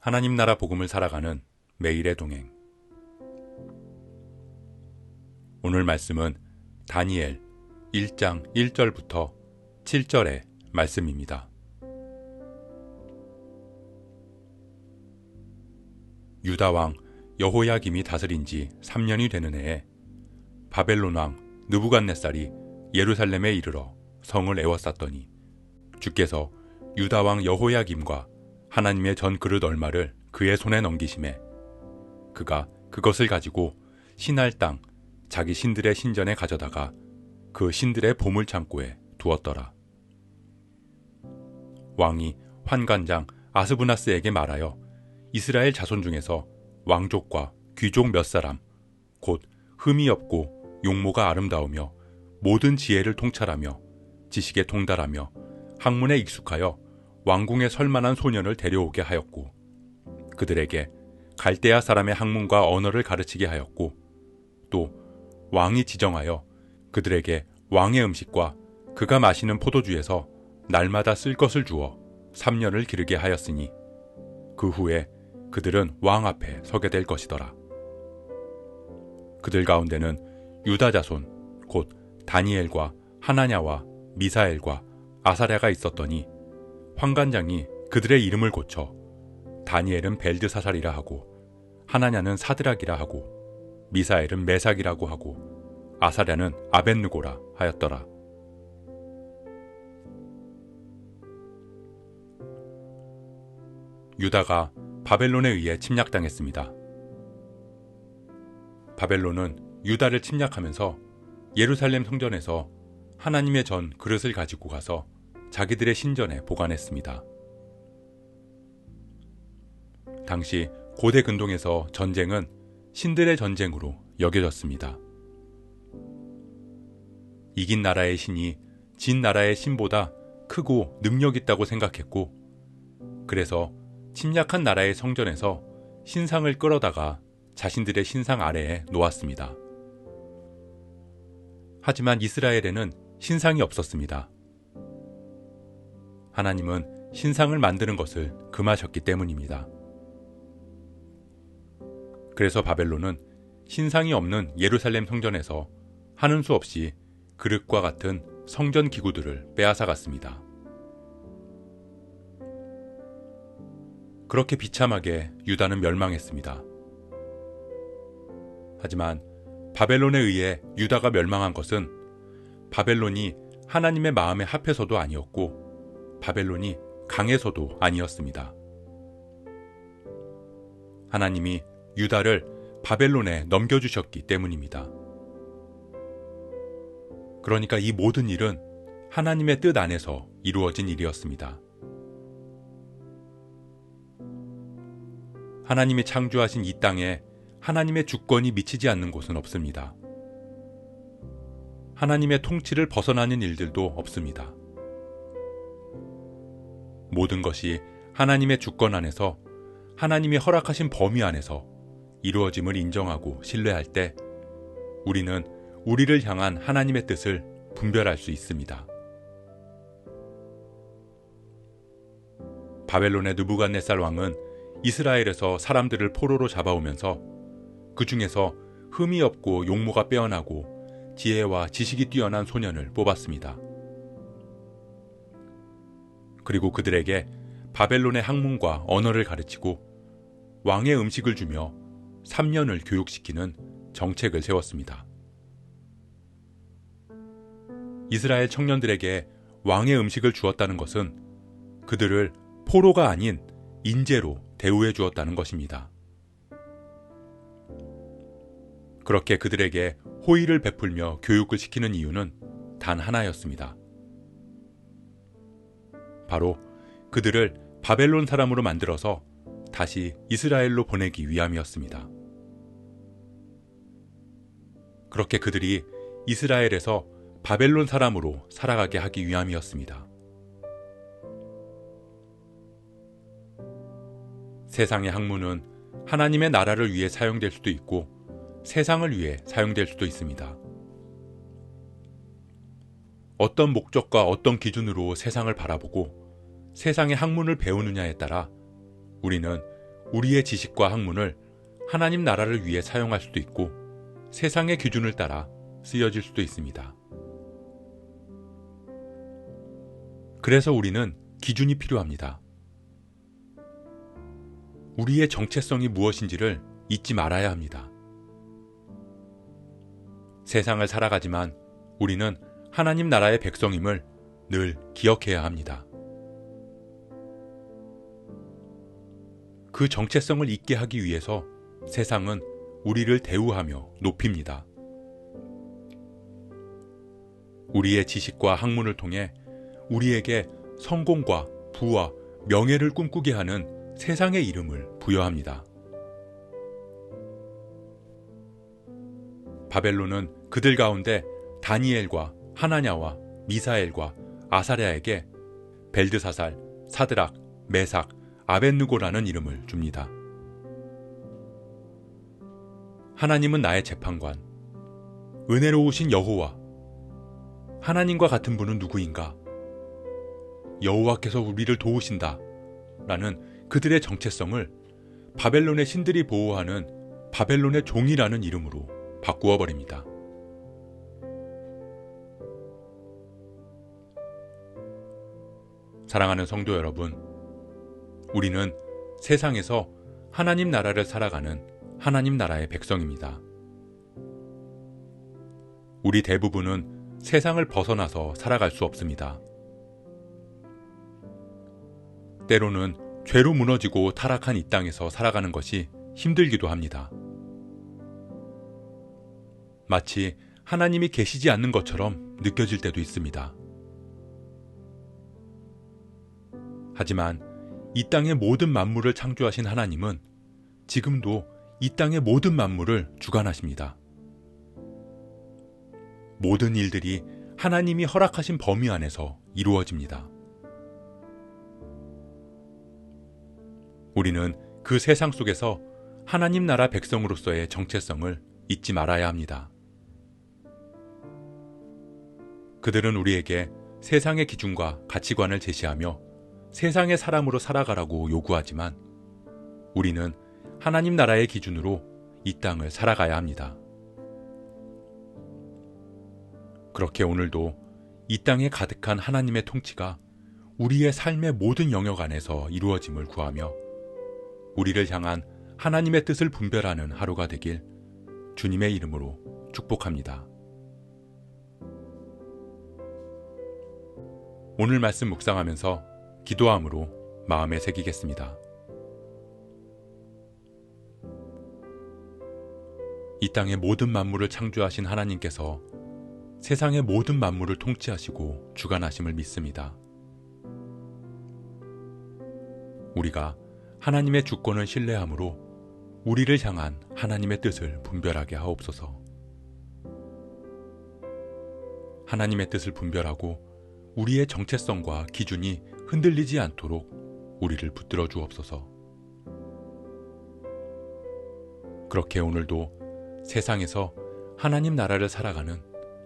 하나님 나라 복음을 살아가는 매일의 동행. 오늘 말씀은 다니엘 1장 1절부터 7절의 말씀입니다. 유다 왕 여호야김이 다스린 지 3년이 되는 해에 바벨론 왕 느부갓네살이 예루살렘에 이르러 성을 에워쌌더니 주께서 유다 왕 여호야김과 하나님의 전 그릇 얼마를 그의 손에 넘기심에 그가 그것을 가지고 신할 땅 자기 신들의 신전에 가져다가 그 신들의 보물 창고에 두었더라. 왕이 환관장 아스부나스에게 말하여 이스라엘 자손 중에서 왕족과 귀족 몇 사람 곧 흠이 없고 용모가 아름다우며 모든 지혜를 통찰하며 지식에 통달하며 학문에 익숙하여 왕궁에 설만한 소년을 데려오게 하였고 그들에게 갈대아 사람의 학문과 언어를 가르치게 하였고 또 왕이 지정하여 그들에게 왕의 음식과 그가 마시는 포도주에서 날마다 쓸 것을 주어 3년을 기르게 하였으니 그 후에 그들은 왕 앞에 서게 될 것이더라. 그들 가운데는 유다 자손 곧 다니엘과 하나냐와 미사엘과 아사랴가 있었더니 환관장이 그들의 이름을 고쳐 다니엘은 벨드사살이라 하고 하나냐는 사드락이라 하고 미사엘은 메삭이라고 하고 아사랴는 아벳느고라 하였더라. 유다가 바벨론에 의해 침략당했습니다. 바벨론은 유다를 침략하면서 예루살렘 성전에서 하나님의 전 그릇을 가지고 가서 자기들의 신전에 보관했습니다. 당시 고대 근동에서 전쟁은 신들의 전쟁으로 여겨졌습니다. 이긴 나라의 신이 진 나라의 신보다 크고 능력 있다고 생각했고 그래서 침략한 나라의 성전에서 신상을 끌어다가 자신들의 신상 아래에 놓았습니다. 하지만 이스라엘에는 신상이 없었습니다. 하나님은 신상을 만드는 것을 금하셨기 때문입니다. 그래서 바벨론은 신상이 없는 예루살렘 성전에서 하는 수 없이 그릇과 같은 성전 기구들을 빼앗아갔습니다. 그렇게 비참하게 유다는 멸망했습니다. 하지만 바벨론에 의해 유다가 멸망한 것은 바벨론이 하나님의 마음에 합해서도 아니었고 바벨론이 강해서도 아니었습니다. 하나님이 유다를 바벨론에 넘겨주셨기 때문입니다. 그러니까 이 모든 일은 하나님의 뜻 안에서 이루어진 일이었습니다. 하나님이 창조하신 이 땅에 하나님의 주권이 미치지 않는 곳은 없습니다. 하나님의 통치를 벗어나는 일들도 없습니다. 모든 것이 하나님의 주권 안에서 하나님이 허락하신 범위 안에서 이루어짐을 인정하고 신뢰할 때 우리는 우리를 향한 하나님의 뜻을 분별할 수 있습니다. 바벨론의 느부갓네살 왕은 이스라엘에서 사람들을 포로로 잡아오면서 그 중에서 흠이 없고 용모가 빼어나고 지혜와 지식이 뛰어난 소년을 뽑았습니다. 그리고 그들에게 바벨론의 학문과 언어를 가르치고 왕의 음식을 주며 3년을 교육시키는 정책을 세웠습니다. 이스라엘 청년들에게 왕의 음식을 주었다는 것은 그들을 포로가 아닌 인재로 대우해 주었다는 것입니다. 그렇게 그들에게 호의를 베풀며 교육을 시키는 이유는 단 하나였습니다. 바로 그들을 바벨론 사람으로 만들어서 다시 이스라엘로 보내기 위함이었습니다. 그렇게 그들이 이스라엘에서 바벨론 사람으로 살아가게 하기 위함이었습니다. 세상의 학문은 하나님의 나라를 위해 사용될 수도 있고 세상을 위해 사용될 수도 있습니다. 어떤 목적과 어떤 기준으로 세상을 바라보고 세상의 학문을 배우느냐에 따라 우리는 우리의 지식과 학문을 하나님 나라를 위해 사용할 수도 있고 세상의 기준을 따라 쓰여질 수도 있습니다. 그래서 우리는 기준이 필요합니다. 우리의 정체성이 무엇인지를 잊지 말아야 합니다. 세상을 살아가지만 우리는 하나님 나라의 백성임을 늘 기억해야 합니다. 그 정체성을 잊게 하기 위해서 세상은 우리를 대우하며 높입니다. 우리의 지식과 학문을 통해 우리에게 성공과 부와 명예를 꿈꾸게 하는 세상의 이름을 부여합니다. 바벨론은 그들 가운데 다니엘과 하나냐와 미사엘과 아사랴에게 벨드사살, 사드락, 메삭, 아벳느고라는 이름을 줍니다. 하나님은 나의 재판관, 은혜로우신 여호와, 하나님과 같은 분은 누구인가? 여호와께서 우리를 도우신다 라는 그들의 정체성을 바벨론의 신들이 보호하는 바벨론의 종이라는 이름으로 바꾸어 버립니다. 사랑하는 성도 여러분, 우리는 세상에서 하나님 나라를 살아가는 하나님 나라의 백성입니다. 우리 대부분은 세상을 벗어나서 살아갈 수 없습니다. 때로는 죄로 무너지고 타락한 이 땅에서 살아가는 것이 힘들기도 합니다. 마치 하나님이 계시지 않는 것처럼 느껴질 때도 있습니다. 하지만 이 땅의 모든 만물을 창조하신 하나님은 지금도 이 땅의 모든 만물을 주관하십니다. 모든 일들이 하나님이 허락하신 범위 안에서 이루어집니다. 우리는 그 세상 속에서 하나님 나라 백성으로서의 정체성을 잊지 말아야 합니다. 그들은 우리에게 세상의 기준과 가치관을 제시하며 세상의 사람으로 살아가라고 요구하지만 우리는 하나님 나라의 기준으로 이 땅을 살아가야 합니다. 그렇게 오늘도 이 땅에 가득한 하나님의 통치가 우리의 삶의 모든 영역 안에서 이루어짐을 구하며 우리를 향한 하나님의 뜻을 분별하는 하루가 되길 주님의 이름으로 축복합니다. 오늘 말씀 묵상하면서 기도함으로 마음에 새기겠습니다. 이 땅의 모든 만물을 창조하신 하나님께서 세상의 모든 만물을 통치하시고 주관하심을 믿습니다. 우리가 하나님의 주권을 신뢰함으로 우리를 향한 하나님의 뜻을 분별하게 하옵소서. 하나님의 뜻을 분별하고 우리의 정체성과 기준이 흔들리지 않도록 우리를 붙들어 주옵소서. 그렇게 오늘도 세상에서 하나님 나라를 살아가는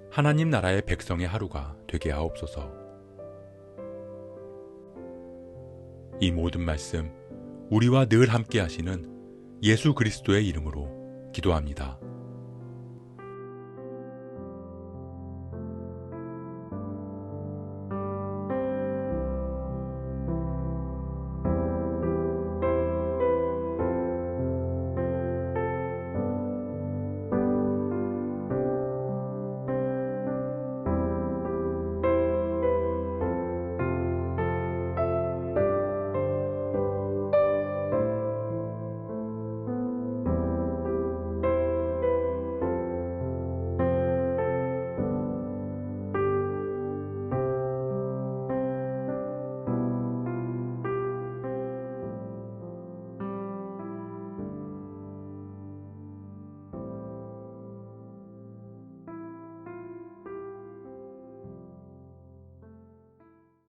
하나님 나라의 백성의 하루가 되게 하옵소서. 이 모든 말씀 우리와 늘 함께 하시는 예수 그리스도의 이름으로 기도합니다.